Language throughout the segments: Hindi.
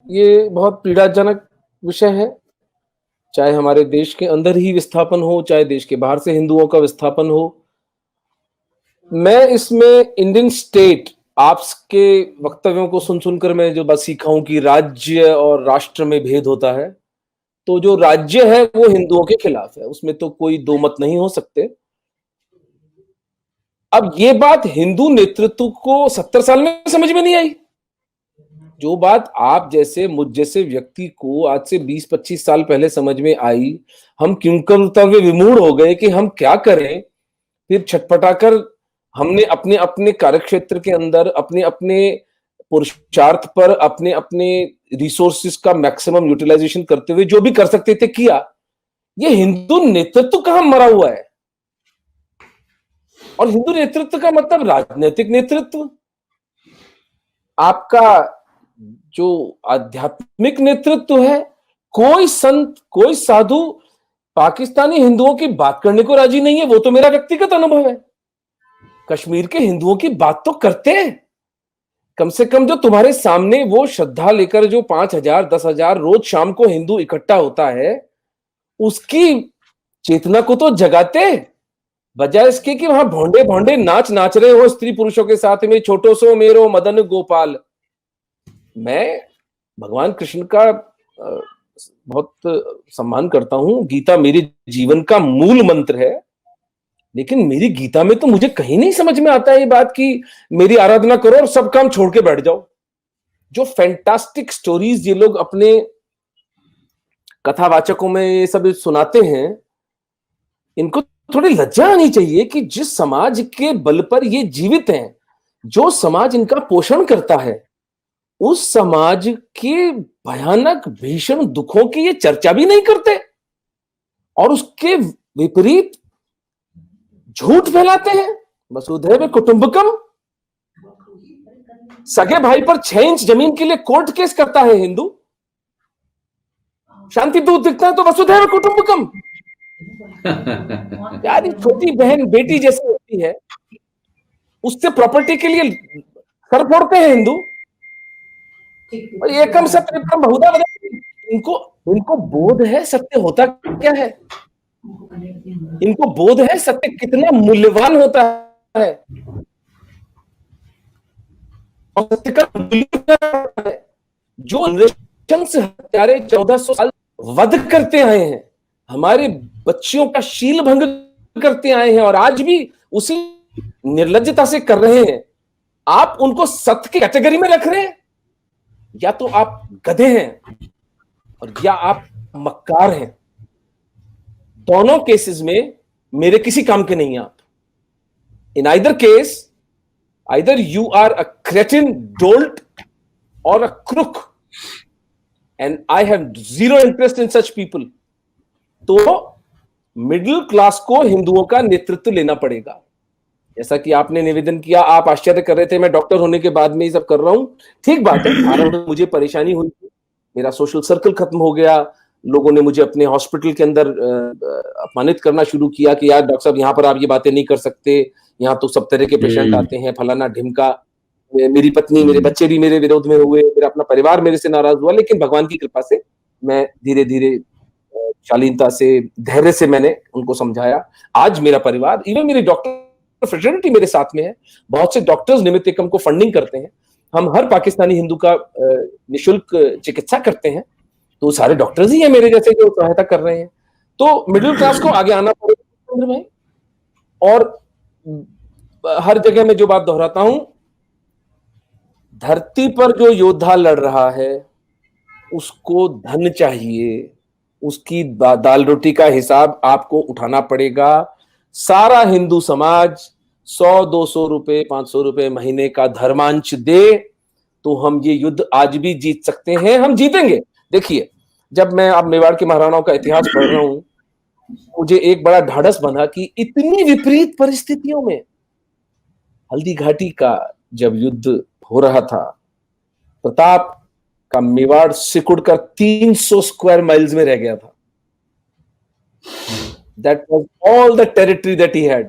ये बहुत पीड़ाजनक विषय है, चाहे हमारे देश के अंदर ही विस्थापन हो, चाहे देश के बाहर से हिंदुओं का विस्थापन हो। मैं इसमें इंडियन स्टेट आपके वक्तव्यों को सुन-सुन कर मैं जो बात सीखा हूँ कि राज्य और राष्ट्र में भेद होता है, तो जो राज्य है वो हिंदुओं के खिलाफ है, उसमें तो कोई दो मत नहीं हो सकते। अब ये बात हिंदू नेतृत्व को 70 साल में समझ में नहीं आई। जो बात आप जैसे मुझ जैसे व्यक्ति को आज से 20-25 साल पहले समझ में आई, हम क्यों कर्तव्य विमूढ़ हो गए कि हम क्या करें? फिर छटपटाकर हमने अपने-अपने कार्यक्षेत्र के अंदर अपने-अपने पुरुषार्थ पर अपने-अपने रिसोर्सेस का मैक्सिमम यूटिलाइजेशन करते हुए जो भी कर सकते थे किया। ये हिंदू नेतृत्व कहाँ मरा हुआ है? और हिंदू नेतृत्व का मतलब राजनैतिक नेतृत्व। आपका जो आध्यात्मिक नेतृत्व है, कोई संत, कोई साधु पाकिस्तानी हिंदुओं की बात करने को राजी नहीं है, वो तो मेरा व्यक्तिगत अनुभव है। कश्मीर के हिंदुओं की बात तो करते हैं। कम से कम जो तुम्हारे सामने वो श्रद्धा लेकर जो 5,000, 10,000 रोज शाम को हिंदू इकट्ठा होता है, उसकी चेतना को तो जगाते। बजाय इसके कि वहां भोंडे-भोंडे नाच नाच रहे हो स्त्री पुरुषों के साथ में, छोटो सो मेरो मदन गोपाल। मैं भगवान कृष्ण का बहुत सम्मान करता हूं, गीता मेरे जीवन का मूल मंत्र है, लेकिन मेरी गीता में तो मुझे कहीं नहीं समझ में आता है ये बात कि मेरी आराधना करो और सब काम छोड़ के बैठ जाओ। जो फैंटास्टिक स्टोरीज ये लोग अपने कथावाचकों में ये सब सुनाते हैं, इनको थोड़ी लज्जा आनी चाहिए कि जिस समाज के बल पर ये जीवित हैं, जो समाज इनका पोषण करता है, उस समाज के भयानक भीषण दुखों की ये चर्चा भी नहीं करते और उसके विपरीत झूठ फैलाते हैं। वसुधैव कुटुंबकम। सगे भाई पर 6 इंच जमीन के लिए कोर्ट केस करता है हिंदू, शांति दूत दिखता है तो वसुधैव कुटुंबकम। यार ये छोटी बहन बेटी जैसी होती है, उससे प्रॉपर्टी के लिए सर फोड़ते हैं हिंदू। और एकम सत्य बहुधा वदन्ति। इनको इनको बोध है सत्य होता क्या है, इनको बोध है सत्य कितना मूल्यवान होता है और सत्य का मूल्य है। जो नृशंस हत्यारे 1400 साल वध करते आए हैं, हमारे बच्चियों का शील भंग करते आए हैं और आज भी उसी निर्लज्जता से कर रहे हैं, आप उनको सत्य की कैटेगरी में रख रहे हैं। या तो आप गधे हैं और या आप मक्कार हैं। दोनों केसेस में मेरे किसी काम के नहीं हैं आप। In either case, either you are a cretin, dolt और a crook, and I have zero interest in such people. तो मिडिल क्लास को हिंदुओं का नेतृत्व लेना पड़ेगा। जैसा कि आपने निवेदन किया, आप आश्चर्य कर रहे थे मैं डॉक्टर होने के बाद में ये सब कर रहा हूं। ठीक बात है, आरंभ में मुझे परेशानी हुई, मेरा सोशल सर्कल खत्म हो गया, लोगों ने मुझे अपने हॉस्पिटल के अंदर अपमानित करना शुरू किया कि यार डॉक्टर साहब यहाँ पर आप ये बातें नहीं कर सकते, यहाँ तो सब तरह के पेशेंट आते हैं, फलाना ढिमका। मेरी पत्नी, मेरे बच्चे भी मेरे विरोध में हुए, मेरा अपना परिवार मेरे से नाराज हुआ, लेकिन भगवान की कृपा से मैं धीरे धीरे शालीनता से, धैर्य से मैंने उनको समझाया। आज मेरा परिवार, इवन मेरी डॉक्टर फ्रेटर्निटी मेरे साथ में है। बहुत से डॉक्टर्स निमित्त एकम को फंडिंग करते हैं। हम हर पाकिस्तानी हिंदू का निःशुल्क चिकित्सा करते हैं, तो सारे डॉक्टर्स ही हैं मेरे जैसे जो सहायता कर रहे हैं। तो मिडिल क्लास को आगे आना पड़ेगा भाई। और हर जगह में जो बात दोहराता हूं, धरती पर जो योद्धा लड़ रहा है उसको धन चाहिए, उसकी दाल रोटी का हिसाब आपको उठाना पड़ेगा। सारा हिंदू समाज 100-200 रुपए, 500 रुपए महीने का धर्मांश दे तो हम ये युद्ध आज भी जीत सकते हैं, हम जीतेंगे। देखिए, जब मैं अब मेवाड़ के महाराणाओं का इतिहास पढ़ रहा हूं, मुझे एक बड़ा ढाढ़स बना कि इतनी विपरीत परिस्थितियों में हल्दी घाटी का जब युद्ध हो रहा था, प्रताप का मेवाड़ सिकुड़कर 300 स्क्वायर माइल्स में रह गया था। That was all the territory that he had.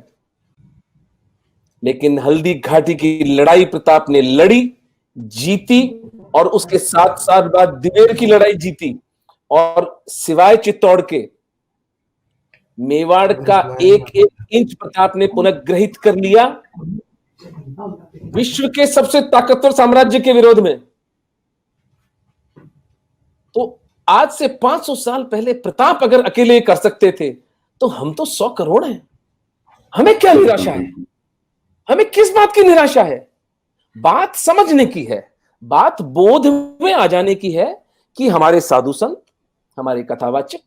लेकिन हल्दी घाटी की लड़ाई प्रताप ने लड़ी, जीती और उसके 7 साल बाद दिलेर की लड़ाई जीती, और सिवाय चित्तौड़ के मेवाड़ का एक एक इंच प्रताप ने पुनर्ग्रहित कर लिया विश्व के सबसे ताकतवर साम्राज्य के विरोध में। तो आज से 500 साल पहले प्रताप अगर अकेले कर सकते थे, तो हम तो 100 करोड़ हैं। हमें क्या निराशा है? हमें किस बात की निराशा है? बात समझने की है, बात बोध में आ जाने की है कि हमारे साधु संत, हमारे कथावाचक,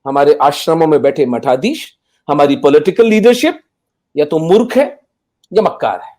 हमारे आश्रमों में बैठे मठाधीश, हमारी पॉलिटिकल लीडरशिप या तो मूर्ख है या मक्कार है।